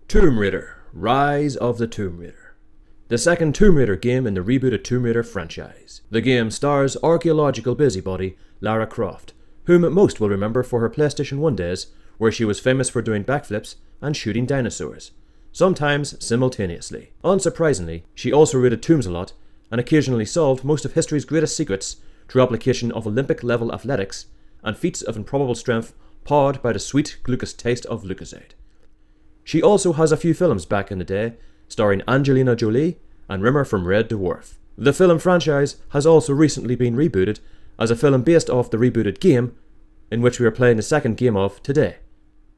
Tomb Raider: Rise of the Tomb Raider. The second Tomb Raider game in the rebooted Tomb Raider franchise. The game stars archaeological busybody Lara Croft, whom most will remember for her PlayStation 1 days, where she was famous for doing backflips and shooting dinosaurs, sometimes simultaneously. Unsurprisingly, she also raided tombs a lot and occasionally solved most of history's greatest secrets through application of Olympic-level athletics and feats of improbable strength powered by the sweet glucose taste of Lucozade. She also has a few films back in the day, starring Angelina Jolie and Rimmer from Red Dwarf. The film franchise has also recently been rebooted as a film based off the rebooted game, in which we are playing the second game of today,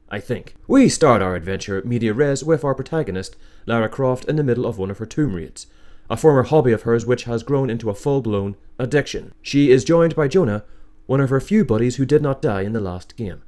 I think. We start our adventure media res with our protagonist, Lara Croft, in the middle of one of her tomb raids, a former hobby of hers which has grown into a full-blown addiction. She is joined by Jonah, one of her few buddies who did not die in the last game.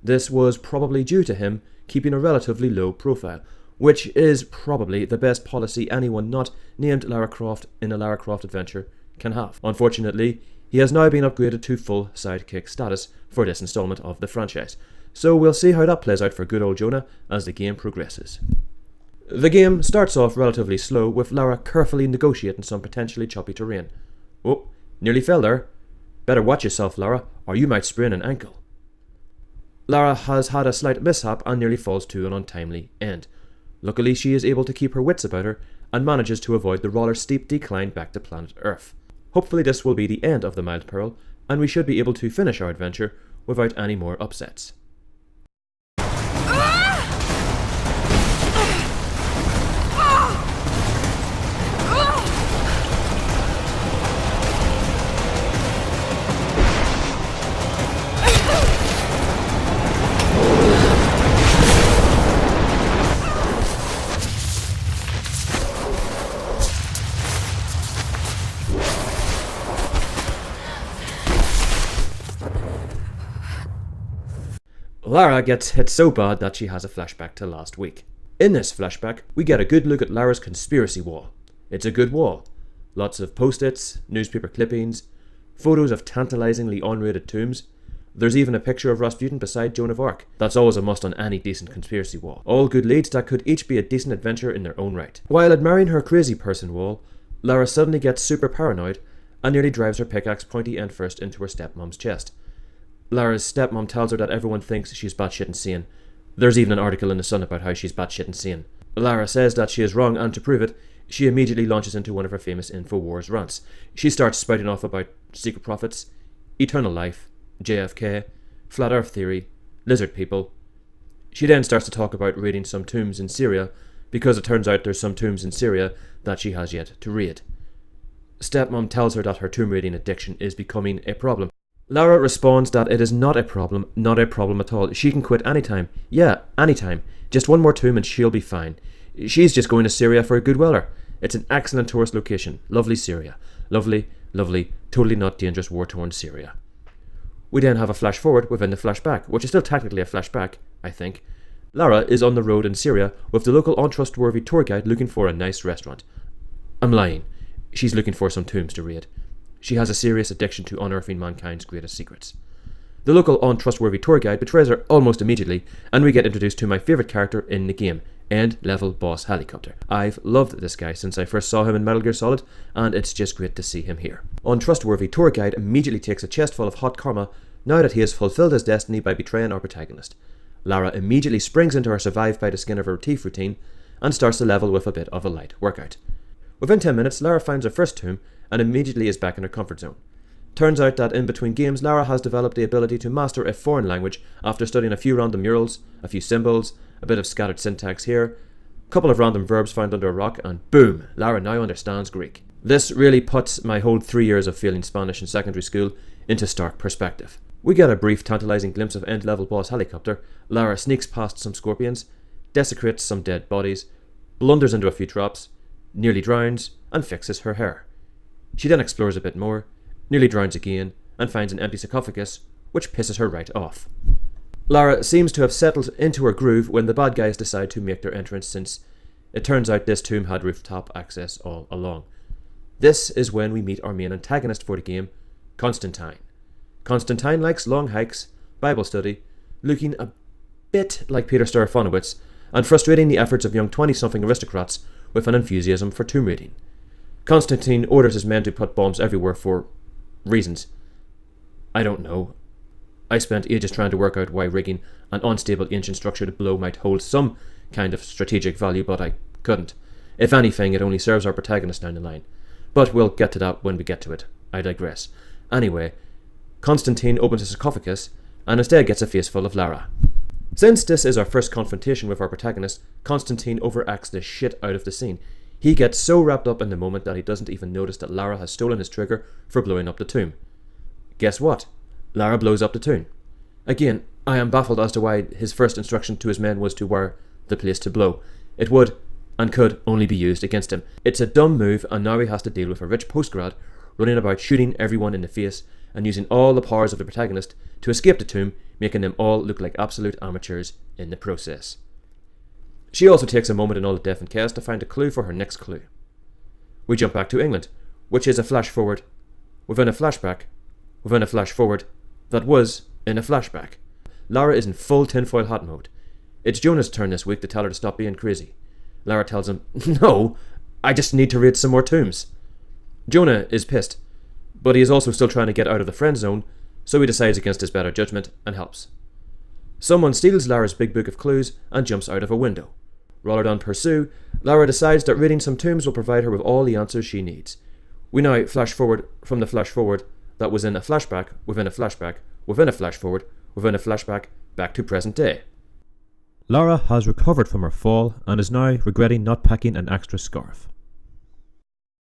This was probably due to him keeping a relatively low profile, which is probably the best policy anyone not named Lara Croft in a Lara Croft adventure can have. Unfortunately, he has now been upgraded to full sidekick status for this installment of the franchise, so we'll see how that plays out for good old Jonah as the game progresses. The game starts off relatively slow, with Lara carefully negotiating some potentially choppy terrain. Oh, nearly fell there. Better watch yourself, Lara, or you might sprain an ankle. Lara has had a slight mishap and nearly falls to an untimely end. Luckily, she is able to keep her wits about her and manages to avoid the rather steep decline back to planet Earth. Hopefully this will be the end of the mild peril, and we should be able to finish our adventure without any more upsets. Lara gets hit so bad that she has a flashback to last week. In this flashback, we get a good look at Lara's conspiracy wall. It's a good wall. Lots of post-its, newspaper clippings, photos of tantalizingly unrated tombs. There's even a picture of Rasputin beside Joan of Arc. That's always a must on any decent conspiracy wall. All good leads that could each be a decent adventure in their own right. While admiring her crazy person wall, Lara suddenly gets super paranoid and nearly drives her pickaxe pointy end first into her stepmom's chest. Lara's stepmom tells her that everyone thinks she's batshit insane. There's even an article in The Sun about how she's batshit insane. Lara says that she is wrong, and to prove it, she immediately launches into one of her famous InfoWars rants. She starts spouting off about secret prophets, eternal life, JFK, flat earth theory, lizard people. She then starts to talk about raiding some tombs in Syria, because it turns out there's some tombs in Syria that she has yet to raid. Stepmom tells her that her tomb raiding addiction is becoming a problem. Lara responds that it is not a problem at all. She can quit anytime. Yeah, anytime. Just one more tomb and she'll be fine. She's just going to Syria for a good weather. It's an excellent tourist location. Lovely Syria. Lovely, lovely, totally not dangerous war-torn Syria. We then have a flash forward within the flashback, which is still technically a flashback, I think. Lara is on the road in Syria with the local untrustworthy tour guide looking for a nice restaurant. I'm lying. She's looking for some tombs to raid. She has a serious addiction to unearthing mankind's greatest secrets. The local untrustworthy tour guide betrays her almost immediately, and we get introduced to my favourite character in the game, End-Level Boss Helicopter. I've loved this guy since I first saw him in Metal Gear Solid, and it's just great to see him here. Untrustworthy tour guide immediately takes a chest full of hot karma now that he has fulfilled his destiny by betraying our protagonist. Lara immediately springs into her survive by the skin of her teeth routine and starts the level with a bit of a light workout. Within 10 minutes, Lara finds her first tomb and immediately is back in her comfort zone. Turns out that in between games, Lara has developed the ability to master a foreign language after studying a few random murals, a few symbols, a bit of scattered syntax here, a couple of random verbs found under a rock, and boom, Lara now understands Greek. This really puts my whole 3 years of failing Spanish in secondary school into stark perspective. We get a brief, tantalizing glimpse of End-Level Boss Helicopter. Lara sneaks past some scorpions, desecrates some dead bodies, blunders into a few traps, nearly drowns, and fixes her hair. She then explores a bit more, nearly drowns again, and finds an empty sarcophagus, which pisses her right off. Lara seems to have settled into her groove when the bad guys decide to make their entrance, since it turns out this tomb had rooftop access all along. This is when we meet our main antagonist for the game, Constantine. Constantine likes long hikes, Bible study, looking a bit like Peter Serafinowicz, and frustrating the efforts of young 20-something aristocrats with an enthusiasm for tomb raiding. Constantine orders his men to put bombs everywhere for reasons. I don't know. I spent ages trying to work out why rigging an unstable ancient structure to blow might hold some kind of strategic value, but I couldn't. If anything, it only serves our protagonist down the line. But we'll get to that when we get to it. I digress. Anyway, Constantine opens a sarcophagus and instead gets a face full of Lara. Since this is our first confrontation with our protagonist, Constantine overacts the shit out of the scene. He gets so wrapped up in the moment that he doesn't even notice that Lara has stolen his trigger for blowing up the tomb. Guess what? Lara blows up the tomb. Again, I am baffled as to why his first instruction to his men was to wire the place to blow. It would and could only be used against him. It's a dumb move, and now he has to deal with a rich postgrad running about shooting everyone in the face and using all the powers of the protagonist to escape the tomb, making them all look like absolute amateurs in the process. She also takes a moment in all the death and chaos to find a clue for her next clue. We jump back to England, which is a flash forward within a flashback within a flash forward that was in a flashback. Lara is in full tinfoil hat mode. It's Jonah's turn this week to tell her to stop being crazy. Lara tells him, "No, I just need to raid some more tombs." Jonah is pissed, but he is also still trying to get out of the friend zone, so he decides against his better judgment and helps. Someone steals Lara's big book of clues and jumps out of a window. Rather than pursue, Lara decides that raiding some tombs will provide her with all the answers she needs. We now flash forward from the flash forward that was in a flashback within a flashback within a flash forward within a flashback back to present day. Lara has recovered from her fall and is now regretting not packing an extra scarf.